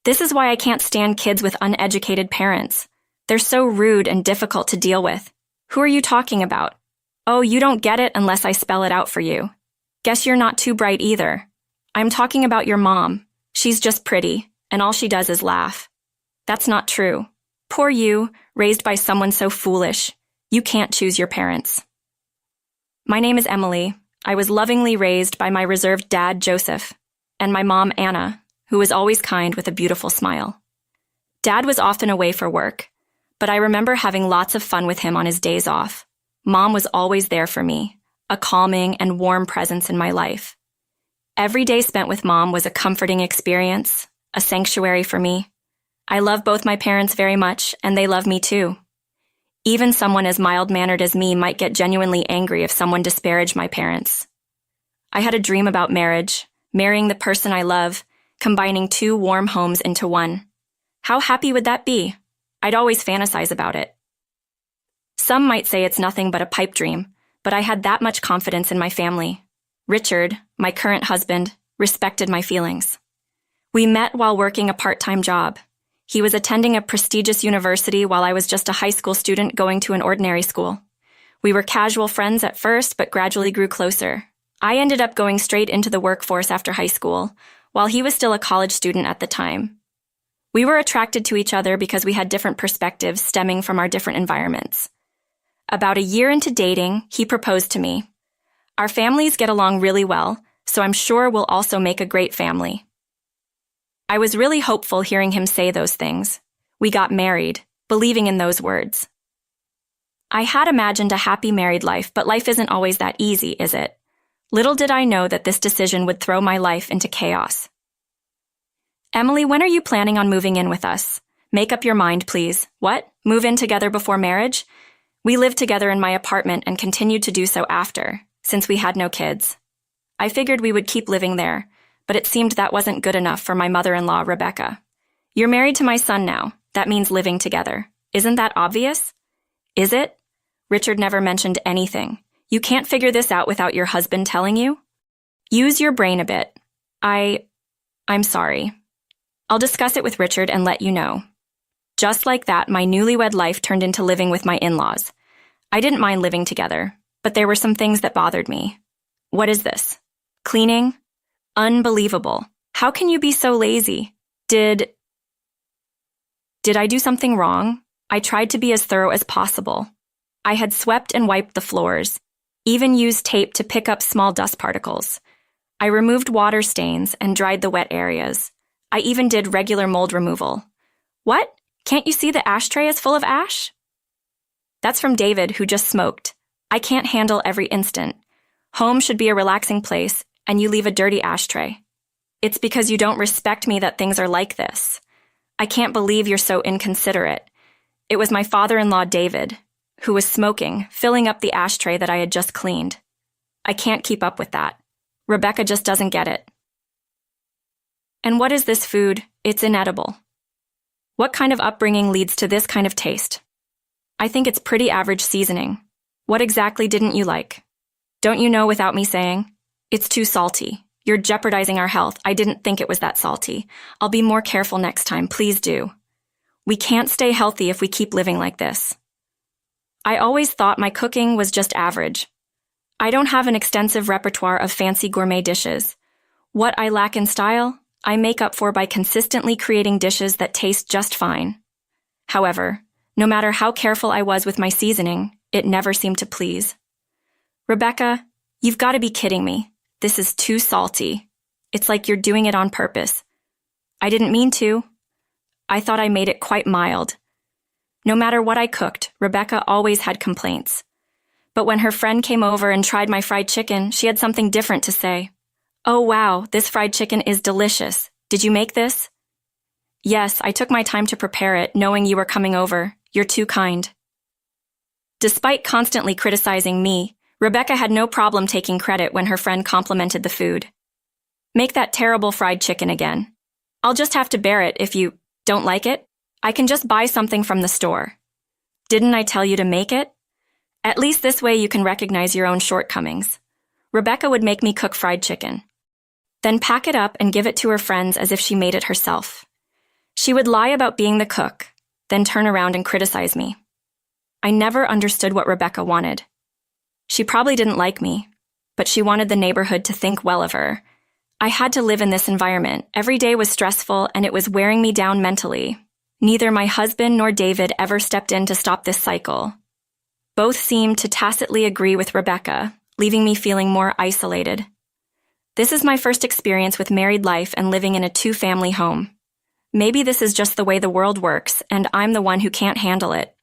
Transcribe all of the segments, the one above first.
This is why I can't stand kids with uneducated parents. They're so rude and difficult to deal with. Who are you talking about? Oh, you don't get it unless I spell it out for you. Guess you're not too bright either. I'm talking about your mom. She's just pretty, and all she does is laugh. That's not true. Poor you, raised by someone so foolish. You can't choose your parents. My name is Emily. I was lovingly raised by my reserved dad, Joseph, and my mom, Anna, who was always kind with a beautiful smile. Dad was often away for work, but I remember having lots of fun with him on his days off. Mom was always there for me, a calming and warm presence in my life. Every day spent with Mom was a comforting experience, a sanctuary for me. I love both my parents very much, and they love me too. Even someone as mild-mannered as me might get genuinely angry if someone disparaged my parents. I had a dream about marriage, marrying the person I love, combining two warm homes into one. How happy would that be? I'd always fantasize about it. Some might say it's nothing but a pipe dream, but I had that much confidence in my family. Richard, my current husband, respected my feelings. We met while working a part-time job. He was attending a prestigious university while I was just a high school student going to an ordinary school. We were casual friends at first, but gradually grew closer. I ended up going straight into the workforce after high school, while he was still a college student at the time. We were attracted to each other because we had different perspectives stemming from our different environments. About a year into dating, he proposed to me. Our families get along really well, so I'm sure we'll also make a great family. I was really hopeful hearing him say those things. We got married, believing in those words. I had imagined a happy married life, but life isn't always that easy, is it? Little did I know that this decision would throw my life into chaos. Emily, when are you planning on moving in with us? Make up your mind, please. What? Move in together before marriage? We lived together in my apartment and continued to do so after, since we had no kids. I figured we would keep living there, but it seemed that wasn't good enough for my mother-in-law, Rebecca. You're married to my son now. That means living together. Isn't that obvious? Is it? Richard never mentioned anything. You can't figure this out without your husband telling you? Use your brain a bit. I'm sorry. I'll discuss it with Richard and let you know. Just like that, my newlywed life turned into living with my in-laws. I didn't mind living together, but there were some things that bothered me. What is this? Cleaning? Unbelievable. How can you be so lazy? Did I do something wrong? I tried to be as thorough as possible. I had swept and wiped the floors, even used tape to pick up small dust particles. I removed water stains and dried the wet areas. I even did regular mold removal. What? Can't you see the ashtray is full of ash? That's from David, who just smoked. I can't handle every instant. Home should be a relaxing place, and you leave a dirty ashtray. It's because you don't respect me that things are like this. I can't believe you're so inconsiderate. It was my father-in-law, David, who was smoking, filling up the ashtray that I had just cleaned. I can't keep up with that. Rebecca just doesn't get it. And what is this food? It's inedible. What kind of upbringing leads to this kind of taste? I think it's pretty average seasoning. What exactly didn't you like? Don't you know without me saying? It's too salty. You're jeopardizing our health. I didn't think it was that salty. I'll be more careful next time. Please do. We can't stay healthy if we keep living like this. I always thought my cooking was just average. I don't have an extensive repertoire of fancy gourmet dishes. What I lack in style, I make up for by consistently creating dishes that taste just fine. However, no matter how careful I was with my seasoning, it never seemed to please. Rebecca, you've got to be kidding me. This is too salty. It's like you're doing it on purpose. I didn't mean to. I thought I made it quite mild. No matter what I cooked, Rebecca always had complaints. But when her friend came over and tried my fried chicken, she had something different to say. Oh wow, this fried chicken is delicious. Did you make this? Yes, I took my time to prepare it, knowing you were coming over. You're too kind. Despite constantly criticizing me, Rebecca had no problem taking credit when her friend complimented the food. Make that terrible fried chicken again. I'll just have to bear it if you don't like it. I can just buy something from the store. Didn't I tell you to make it? At least this way you can recognize your own shortcomings. Rebecca would make me cook fried chicken. then pack it up and give it to her friends as if she made it herself. She would lie about being the cook, then turn around and criticize me. I never understood what Rebecca wanted. She probably didn't like me, but she wanted the neighborhood to think well of her. I had to live in this environment. Every day was stressful, and it was wearing me down mentally. Neither my husband nor David ever stepped in to stop this cycle. Both seemed to tacitly agree with Rebecca, leaving me feeling more isolated. This is my first experience with married life and living in a two-family home. Maybe this is just the way the world works, and I'm the one who can't handle it.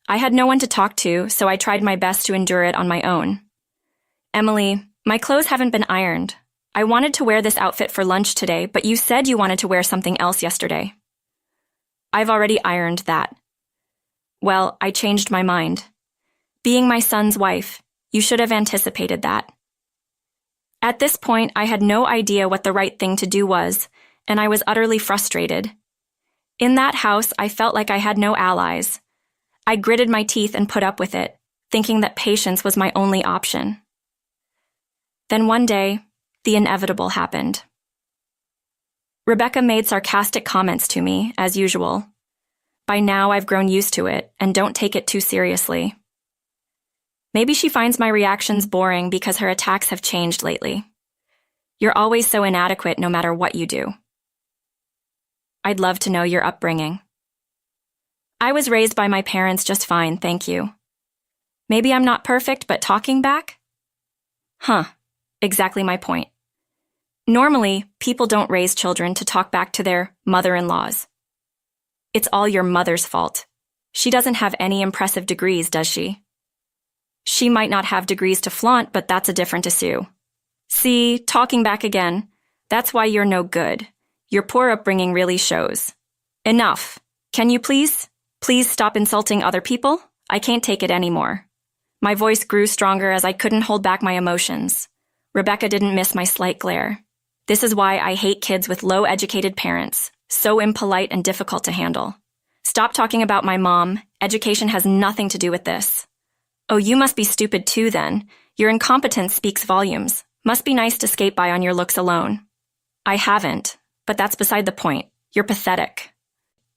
I had no one to talk to, so I tried my best to endure it on my own. Emily, my clothes haven't been ironed. I wanted to wear this outfit for lunch today, but you said you wanted to wear something else yesterday. I've already ironed that. Well, I changed my mind. Being my son's wife, you should have anticipated that. At this point, I had no idea what the right thing to do was, and I was utterly frustrated. In that house, I felt like I had no allies. I gritted my teeth and put up with it, thinking that patience was my only option. Then one day, the inevitable happened. Rebecca made sarcastic comments to me, as usual. By now, I've grown used to it and don't take it too seriously. Maybe she finds my reactions boring because her attacks have changed lately. You're always so inadequate no matter what you do. I'd love to know your upbringing. I was raised by my parents just fine, thank you. Maybe I'm not perfect, but talking back? Exactly my point. Normally, people don't raise children to talk back to their mother-in-laws. It's all your mother's fault. She doesn't have any impressive degrees, does she? She might not have degrees to flaunt, but that's a different issue. See, talking back again. That's why you're no good. Your poor upbringing really shows. Enough. Can you please stop insulting other people? I can't take it anymore. My voice grew stronger as I couldn't hold back my emotions. Rebecca didn't miss my slight glare. This is why I hate kids with low-educated parents, so impolite and difficult to handle. Stop talking about my mom. Education has nothing to do with this. Oh, you must be stupid too then. Your incompetence speaks volumes. Must be nice to skate by on your looks alone. I haven't, but that's beside the point. You're pathetic.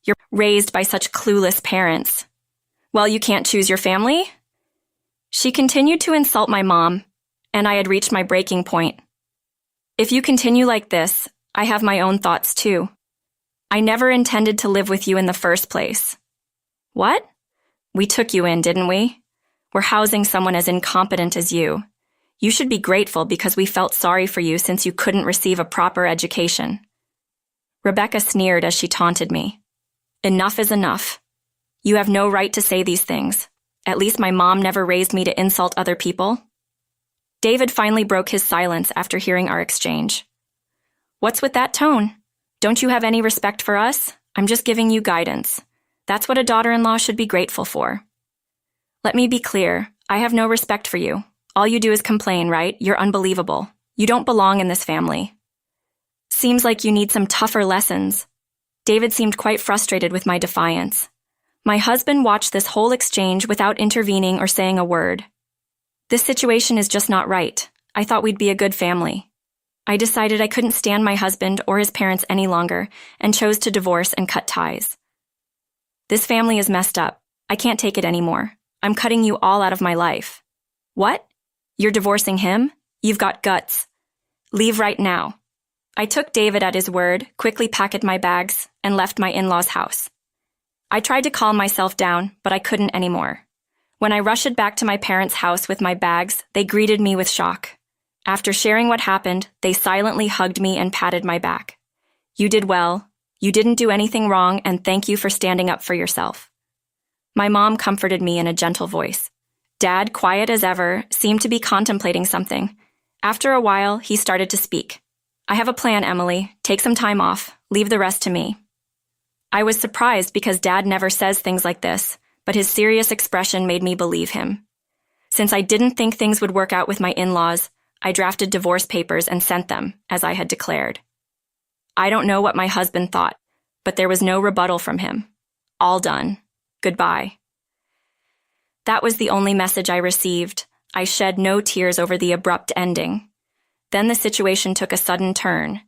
You're raised by such clueless parents. Well, you can't choose your family? She continued to insult my mom, and I had reached my breaking point. If you continue like this, I have my own thoughts too. I never intended to live with you in the first place. What? We took you in, didn't we? We're housing someone as incompetent as you. You should be grateful because we felt sorry for you since you couldn't receive a proper education. Rebecca sneered as she taunted me. Enough is enough. You have no right to say these things. At least my mom never raised me to insult other people. David finally broke his silence after hearing our exchange. What's with that tone? Don't you have any respect for us? I'm just giving you guidance. That's what a daughter-in-law should be grateful for. Let me be clear. I have no respect for you. All you do is complain, right? You're unbelievable. You don't belong in this family. Seems like you need some tougher lessons. David seemed quite frustrated with my defiance. My husband watched this whole exchange without intervening or saying a word. This situation is just not right. I thought we'd be a good family. I decided I couldn't stand my husband or his parents any longer and chose to divorce and cut ties. This family is messed up. I can't take it anymore. I'm cutting you all out of my life. What? You're divorcing him? You've got guts. Leave right now. I took David at his word, quickly packed my bags, and left my in-laws' house. I tried to calm myself down, but I couldn't anymore. When I rushed back to my parents' house with my bags, they greeted me with shock. After sharing what happened, they silently hugged me and patted my back. You did well. You didn't do anything wrong, and thank you for standing up for yourself. My mom comforted me in a gentle voice. Dad, quiet as ever, seemed to be contemplating something. After a while, he started to speak. I have a plan, Emily. Take some time off. Leave the rest to me. I was surprised because Dad never says things like this, but his serious expression made me believe him. Since I didn't think things would work out with my in-laws, I drafted divorce papers and sent them, as I had declared. I don't know what my husband thought, but there was no rebuttal from him. All done. Goodbye. That was the only message I received. I shed no tears over the abrupt ending. Then the situation took a sudden turn.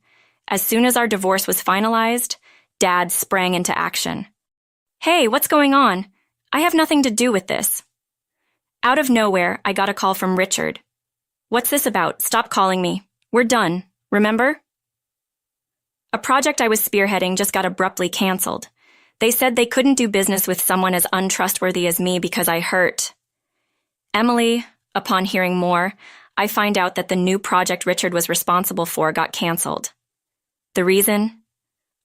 As soon as our divorce was finalized, Dad sprang into action. "Hey, what's going on? I have nothing to do with this." Out of nowhere, I got a call from Richard. "What's this about? Stop calling me. We're done, remember?" A project I was spearheading just got abruptly canceled. They said they couldn't do business with someone as untrustworthy as me because I hurt Emily. Upon hearing more, I find out that the new project Richard was responsible for got canceled. The reason?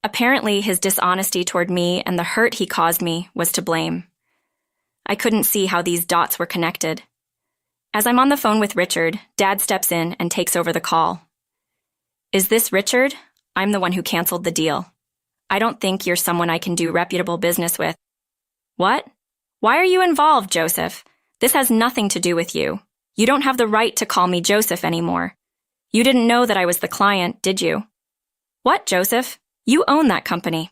Apparently, his dishonesty toward me and the hurt he caused me was to blame. I couldn't see how these dots were connected. As I'm on the phone with Richard, Dad steps in and takes over the call. "Is this Richard? I'm the one who canceled the deal. I don't think you're someone I can do reputable business with." "What? Why are you involved, Joseph? This has nothing to do with you. You don't have the right to call me Joseph anymore. You didn't know that I was the client, did you?" "What, Joseph? You own that company."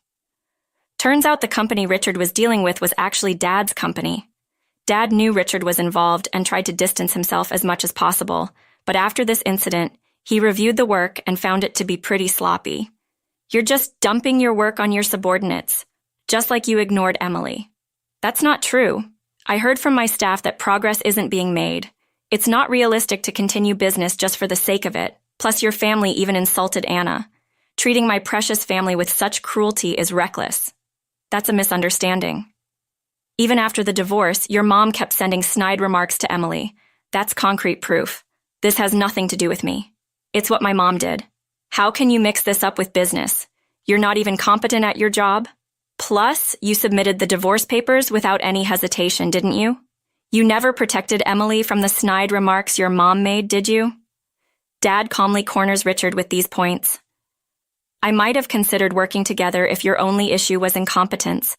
Turns out the company Richard was dealing with was actually Dad's company. Dad knew Richard was involved and tried to distance himself as much as possible, but after this incident, he reviewed the work and found it to be pretty sloppy. "You're just dumping your work on your subordinates, just like you ignored Emily." "That's not true. I heard from my staff that progress isn't being made. It's not realistic to continue business just for the sake of it. Plus, your family even insulted Anna. Treating my precious family with such cruelty is reckless. That's a misunderstanding. Even after the divorce, your mom kept sending snide remarks to Emily. That's concrete proof. This has nothing to do with me. It's what my mom did. How can you mix this up with business? You're not even competent at your job? Plus, you submitted the divorce papers without any hesitation, didn't you? You never protected Emily from the snide remarks your mom made, did you?" Dad calmly corners Richard with these points. "I might have considered working together if your only issue was incompetence.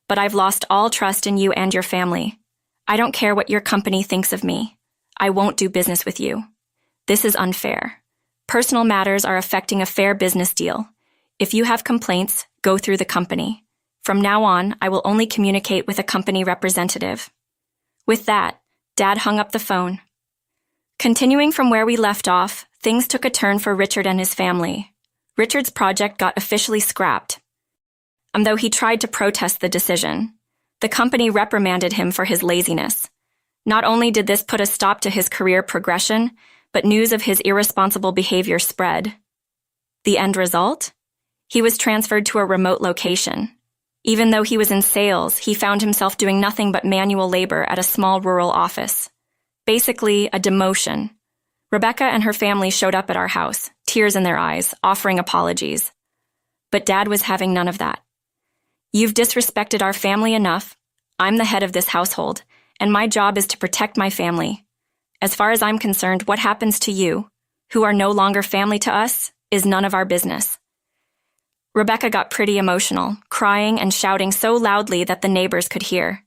But I've lost all trust in you and your family. I don't care what your company thinks of me. I won't do business with you. This is unfair. Personal matters are affecting a fair business deal. If you have complaints, go through the company. From now on, I will only communicate with a company representative." With that, Dad hung up the phone. Continuing from where we left off, things took a turn for Richard and his family. Richard's project got officially scrapped. Though he tried to protest the decision, the company reprimanded him for his laziness. Not only did this put a stop to his career progression, but news of his irresponsible behavior spread. The end result? He was transferred to a remote location. Even though he was in sales, he found himself doing nothing but manual labor at a small rural office. Basically, a demotion. Rebecca and her family showed up at our house, tears in their eyes, offering apologies. But Dad was having none of that. "You've disrespected our family enough. I'm the head of this household, and my job is to protect my family. As far as I'm concerned, what happens to you, who are no longer family to us, is none of our business." Rebecca got pretty emotional, crying and shouting so loudly that the neighbors could hear.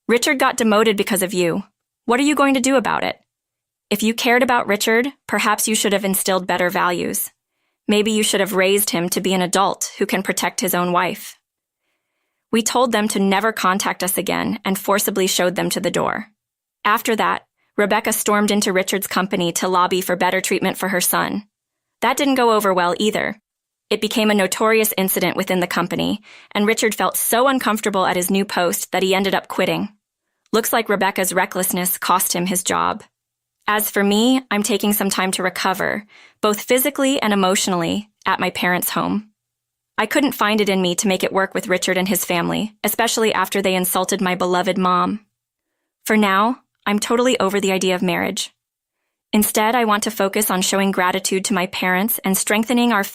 "Richard got demoted because of you. What are you going to do about it? If you cared about Richard, perhaps you should have instilled better values. Maybe you should have raised him to be an adult who can protect his own wife." We told them to never contact us again and forcibly showed them to the door. After that, Rebecca stormed into Richard's company to lobby for better treatment for her son. That didn't go over well either. It became a notorious incident within the company, and Richard felt so uncomfortable at his new post that he ended up quitting. Looks like Rebecca's recklessness cost him his job. As for me, I'm taking some time to recover, both physically and emotionally, at my parents' home. I couldn't find it in me to make it work with Richard and his family, especially after they insulted my beloved mom. For now, I'm totally over the idea of marriage. Instead, I want to focus on showing gratitude to my parents and strengthening our